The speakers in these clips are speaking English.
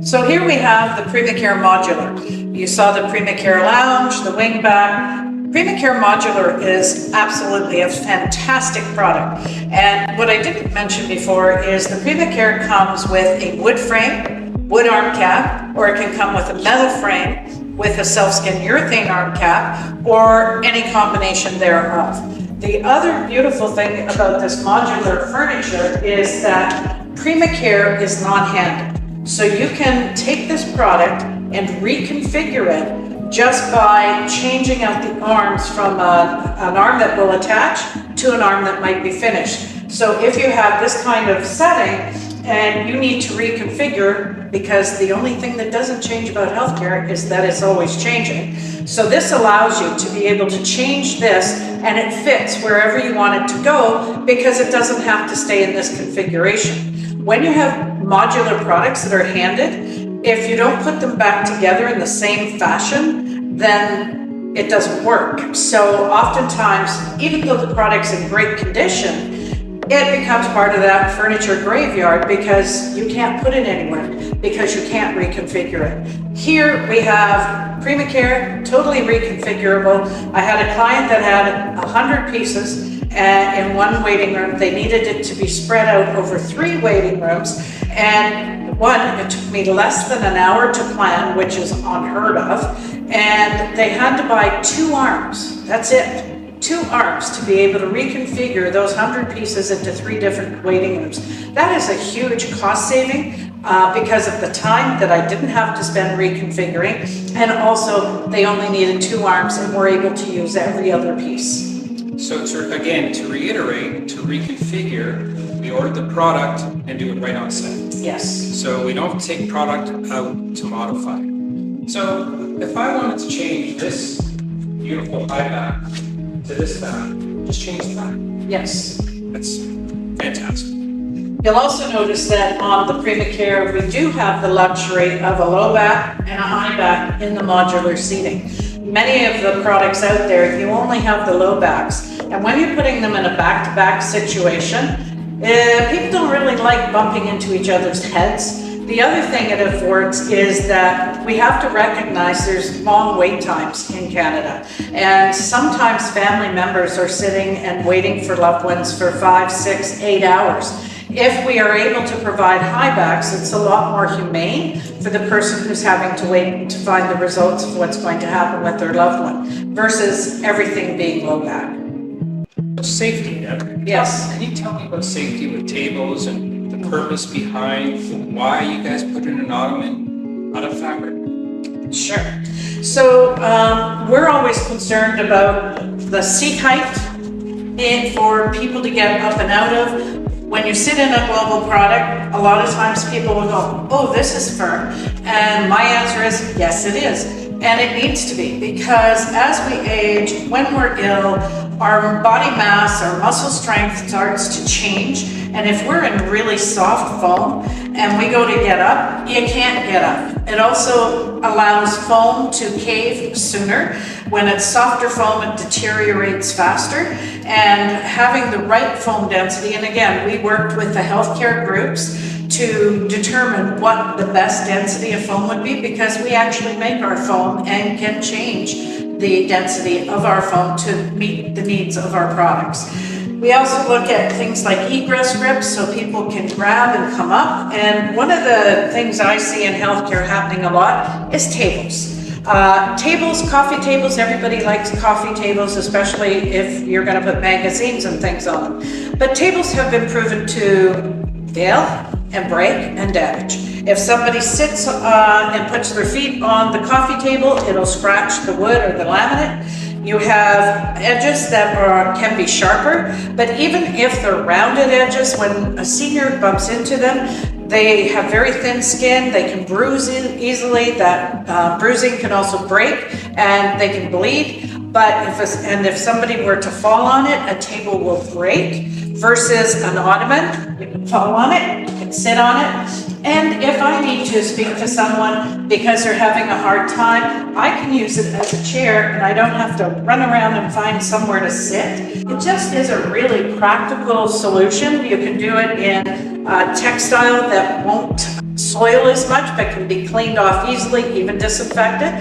So here we have the Primacare Modular. You saw the Primacare Lounge, the wingback. Primacare Modular is absolutely a fantastic product. And what I didn't mention before is the Primacare comes with a wood frame, wood arm cap, or it can come with a metal frame with a self-skin urethane arm cap, or any combination thereof. The other beautiful thing about this modular furniture is that Primacare is non-handed. So you can take this product and reconfigure it just by changing out the arms from an arm that will attach to an arm that might be finished. So if you have this kind of setting and you need to reconfigure, because the only thing that doesn't change about healthcare is that it's always changing. So this allows you to be able to change this and it fits wherever you want it to go, because it doesn't have to stay in this configuration. When you have modular products that are handed, if you don't put them back together in the same fashion, then it doesn't work. So oftentimes, even though the product's in great condition, it becomes part of that furniture graveyard because you can't put it anywhere, because you can't reconfigure it. Here we have Primacare, totally reconfigurable. I had a client that had 100 pieces in one waiting room. They needed it to be spread out over 3 waiting rooms. And one, it took me less than an hour to plan, which is unheard of. And they had to buy 2 arms. That's it. 2 arms to be able to reconfigure those 100 pieces into 3 different waiting rooms. That is a huge cost saving because of the time that I didn't have to spend reconfiguring. And also they only needed 2 arms and were able to use every other piece. So to reiterate, to reconfigure, we order the product and do it right on set. Yes. So we don't take product out to modify. So if I wanted to change this beautiful high back to this back, just change the back. Yes. That's fantastic. You'll also notice that on the Primacare, we do have the luxury of a low back and a high back in the modular seating. Many of the products out there, you only have the low backs. And when you're putting them in a back-to-back situation, people don't really like bumping into each other's heads. The other thing it affords is that we have to recognize there's long wait times in Canada. And sometimes family members are sitting and waiting for loved ones for 5, 6, 8 hours. If we are able to provide high backs, it's a lot more humane for the person who's having to wait to find the results of what's going to happen with their loved one, versus everything being low back. Safety, Deb. Yes. Can you tell me about safety with tables and the purpose behind why you guys put in an ottoman out of fabric? Sure. So we're always concerned about the seat height and for people to get up and out of. When you sit in a global product, a lot of times people will go, oh, this is firm. And my answer is, yes, it is. And it needs to be, because as we age, when we're ill, our body mass, our muscle strength starts to change. And if we're in really soft foam and we go to get up, you can't get up. It also allows foam to cave sooner. When it's softer foam, it deteriorates faster. And having the right foam density, and again, we worked with the healthcare groups to determine what the best density of foam would be, because we actually make our foam and can change the density of our foam to meet the needs of our products. We also look at things like egress grips so people can grab and come up. And one of the things I see in healthcare happening a lot is tables. Tables, coffee tables, everybody likes coffee tables, especially if you're going to put magazines and things on them. But tables have been proven to fail and break and damage. If somebody sits and puts their feet on the coffee table, it'll scratch the wood or the laminate. You have edges that can be sharper, but even if they're rounded edges, when a senior bumps into them, they have very thin skin, they can bruise easily. That bruising can also break and they can bleed. But if somebody were to fall on it, a table will break, versus an ottoman. You can fall on it, you can sit on it. And if I need to speak to someone because they're having a hard time, I can use it as a chair and I don't have to run around and find somewhere to sit. It just is a really practical solution. You can do it in textile that won't soil as much, but can be cleaned off easily, even disinfected.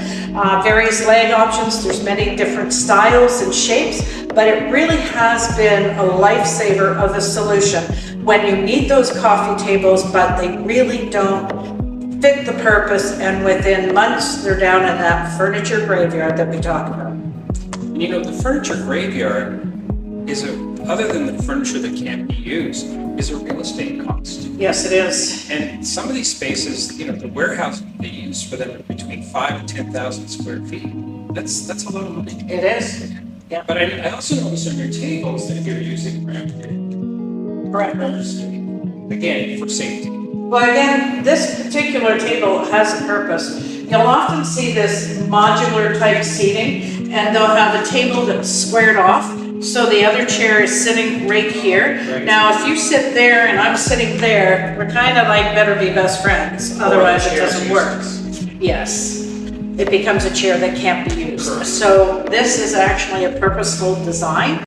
Various leg options, there's many different styles and shapes, but it really has been a lifesaver of a solution when you need those coffee tables, but they really don't fit the purpose, and within months, they're down in that furniture graveyard that we talk about. You know, the furniture graveyard is other than the furniture that can't be used, is a real estate cost. Yes, it is. And some of these spaces, you know, the warehouse they use for them are between 5 and 10,000 square feet. That's a lot of money. It is. Yeah. But I also notice on your tables that you're using parameters, again, for safety. Well, again, this particular table has a purpose. You'll often see this modular type seating, and they'll have a table that's squared off, so the other chair is sitting right here. Right. Now, if you sit there and I'm sitting there, we're kind of like better be best friends, otherwise it doesn't work. Yes, it becomes a chair that can't be used. Correct. So this is actually a purposeful design.